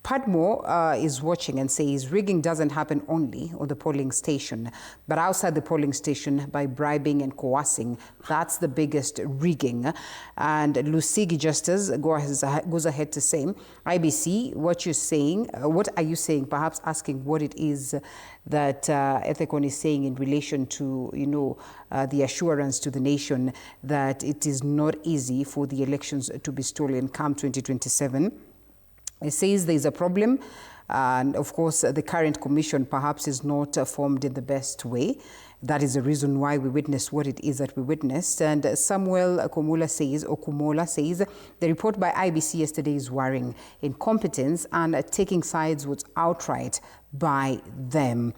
Padmo is watching and says rigging doesn't happen only on the polling station, but outside the polling station by bribing and coercing. That's the biggest rigging. And Lusigi Justice goes ahead to say, IBC, what are you saying? Perhaps asking what it is that Ethicon is saying in relation to, the assurance to the nation that it is not easy for the elections to be stolen come 2027. It says there is a problem, and of course the current commission perhaps is not formed in the best way. That is the reason why we witnessed what it is that we witnessed. And Samuel Kumola says, the report by IBC yesterday is worrying. Incompetence and taking sides was outright by them.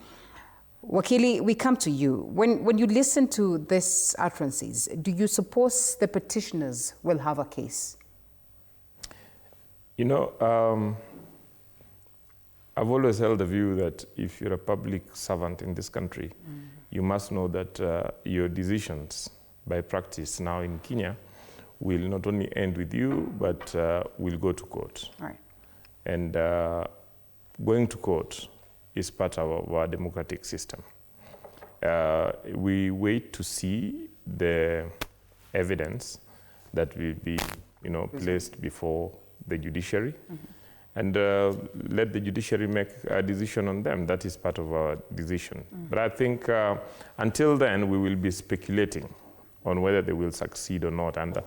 Wakili, we come to you. When you listen to these utterances, do you suppose the petitioners will have a case? I've always held the view that if you're a public servant in this country, you must know that your decisions by practice now in Kenya will not only end with you, but will go to court. Right. And going to court is part of our democratic system. We wait to see the evidence that will be, placed before the judiciary, and let the judiciary make a decision on them. That is part of our decision. But I think until then, we will be speculating on whether they will succeed or not, and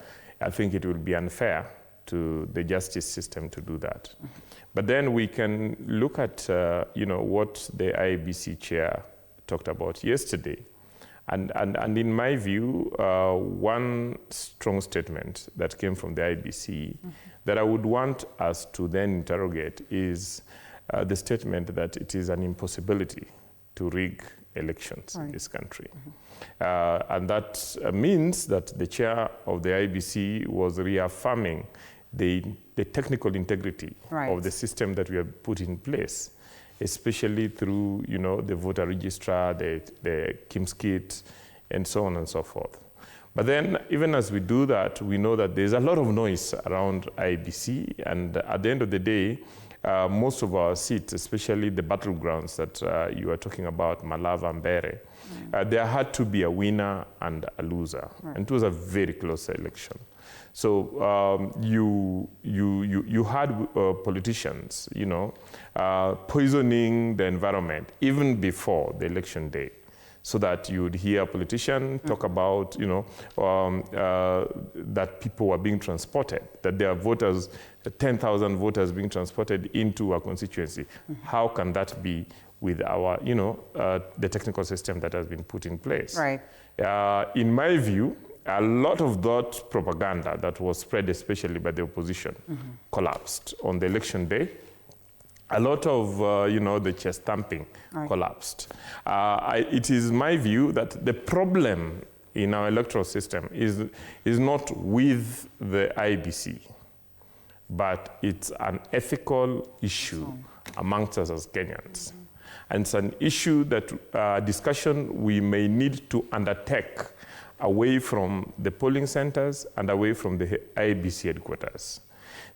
I think it will be unfair to the justice system to do that. But then we can look at what the IEBC chair talked about yesterday. And in my view, one strong statement that came from the IEBC that I would want us to then interrogate is the statement that it is an impossibility to rig elections in this country. And that means that the chair of the IEBC was reaffirming the technical integrity of the system that we have put in place, especially through the voter registrar, the KIMS kit, and so on and so forth. But then, even as we do that, we know that there's a lot of noise around IEBC, and at the end of the day, most of our seats, especially the battlegrounds that you are talking about, Malava and Bere, there had to be a winner and a loser, and it was a very close election. So you had politicians, poisoning the environment even before the election day, so that you would hear a politician talk about, that people were being transported, that there are voters, 10,000 voters being transported into a constituency. How can that be with our, the technical system that has been put in place? Right. In my view, a lot of that propaganda that was spread, especially by the opposition, collapsed on the election day. A lot of, the chest thumping collapsed. It is my view that the problem in our electoral system is not with the IEBC, but it's an ethical issue amongst us as Kenyans. And it's an issue that discussion we may need to undertake away from the polling centers and away from the IEBC headquarters.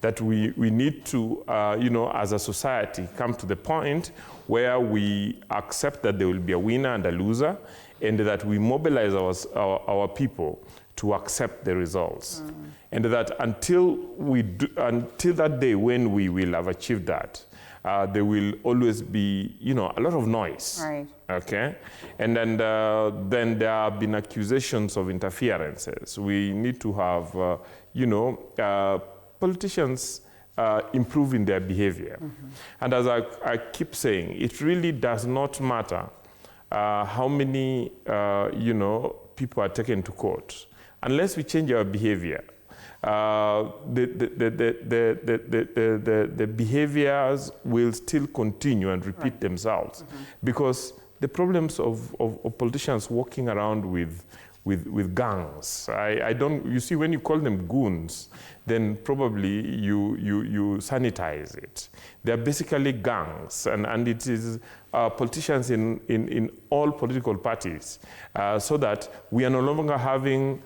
That we need to, as a society, come to the point where we accept that there will be a winner and a loser, and that we mobilize our people to accept the results. And that until that day when we will have achieved that, there will always be, a lot of noise. Right. Okay? And then there have been accusations of interferences. We need to have, politicians improve in their behavior. And as I keep saying, it really does not matter how many, people are taken to court. Unless we change our behavior, the behaviors will still continue and repeat themselves. Because the problems of politicians walking around with gangs. You see, when you call them goons, then probably you sanitize it. They're basically gangs, and it is politicians in all political parties, so that we are no longer having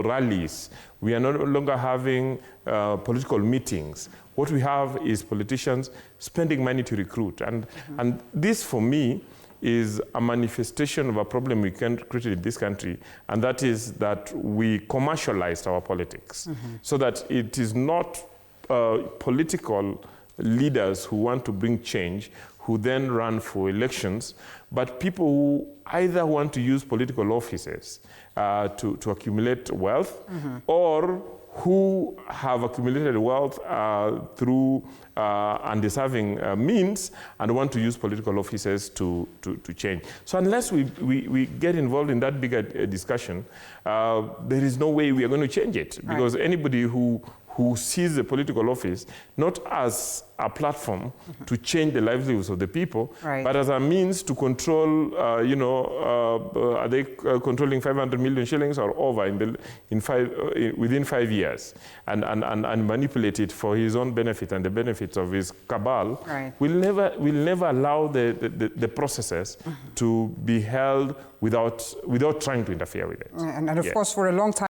rallies We are no longer having political meetings. What we have is politicians spending money to recruit. And this, for me, is a manifestation of a problem we created in this country, and that is that we commercialized our politics. So that it is not political leaders who want to bring change, who then run for elections, but people who either want to use political offices to accumulate wealth, or who have accumulated wealth through undeserving means and want to use political offices to change. So unless we get involved in that bigger discussion, there is no way we are going to change it, because anybody who sees the political office not as a platform to change the livelihoods of the people, but as a means to control, are they controlling 500 million shillings or over within 5 years, and manipulate it for his own benefit and the benefits of his cabal, will never allow the processes to be held without trying to interfere with it. And of course, for a long time,